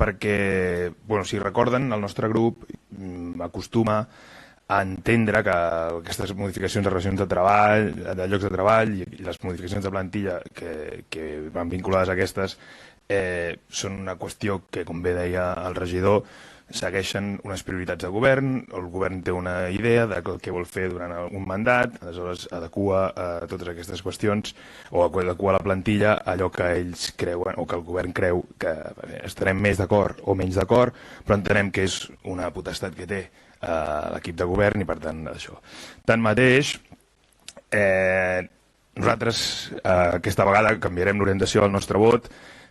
perquè, si recorden, el nostre grup acostuma a entendre que aquestes modificacions de relacions de treball, de llocs de treball i les modificacions de plantilla que van vinculades a aquestes són una qüestió que, com bé deia el regidor, segueixen unes prioritats de govern, el govern té una idea de què vol fer durant un mandat, aleshores adequa totes aquestes qüestions o adequa la plantilla a allò que ells creuen o que el govern creu que estarem més d'acord o menys d'acord, però entenem que és una potestat que té l'equip de govern i per tant això. Tanmateix, nosaltres aquesta vegada canviarem l'orientació del nostre vot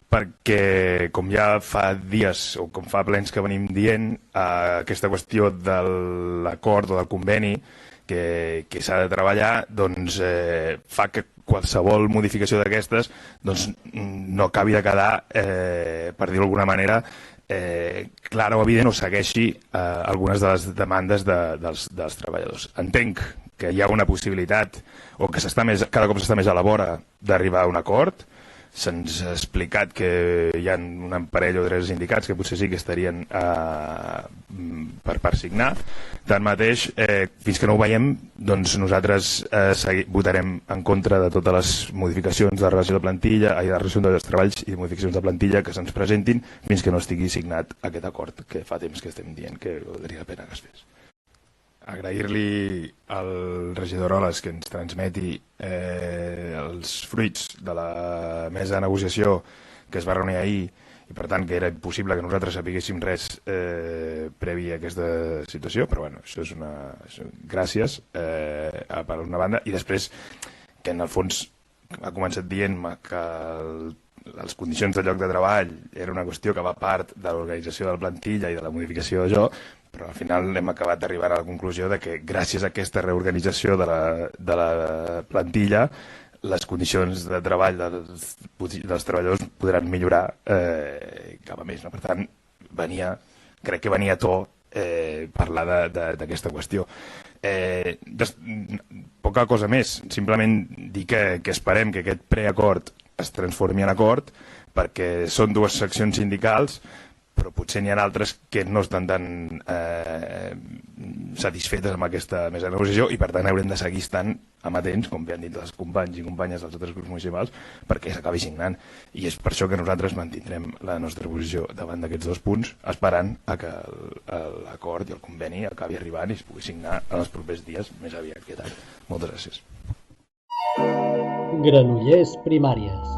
perquè, com ja fa dies o com fa plens que venim dient, aquesta qüestió de l'acord o del conveni que s'ha de treballar doncs, fa que qualsevol modificació d'aquestes no acabi de quedar, per dir-ho d'alguna manera, clara o evident o segueixi algunes de les demandes dels treballadors. Entenc que hi ha una possibilitat o que cada cop s'està més a la vora d'arribar a un acord. Se'ns ha explicat que hi ha un parell o tres sindicats que potser sí que estarien per signar. Tanmateix, fins que no ho veiem, doncs nosaltres votarem en contra de totes les modificacions de relació de plantilla, de relació dels treballs i de modificacions de plantilla que se'ns presentin fins que no estigui signat aquest acord que fa temps que estem dient que valdria la pena que es fes. Agrair-li al regidor Oles que ens transmeti els fruits de la mesa de negociació que es va reunir ahir i per tant que era impossible que nosaltres sapiguéssim res previ a aquesta situació, però bueno, això és gràcies per una banda, i després que en el fons ha començat dient-me que les condicions de lloc de treball era una qüestió que va part de l'organització de la plantilla i de la modificació de jo, però al final hem acabat d'arribar a la conclusió de que gràcies a aquesta reorganització de la plantilla les condicions de treball dels treballadors podran millorar cap a més. Per tant, crec que venia a to parlar d'aquesta qüestió. Poca cosa més, simplement dir que esperem que aquest preacord es transformi en acord perquè són dues seccions sindicals però potser n'hi ha altres que no estan tan satisfetes amb aquesta mesa de negociació i per tant haurem de seguir estant amatents, com bé han dit els companys i companyes dels altres grups municipals, perquè s'acabi signant. I és per això que nosaltres mantindrem la nostra posició davant d'aquests dos punts, esperant a que l'acord i el conveni acabi arribant i es pugui signar en els propers dies, més aviat que tard. Moltes gràcies. Granollers Primàries.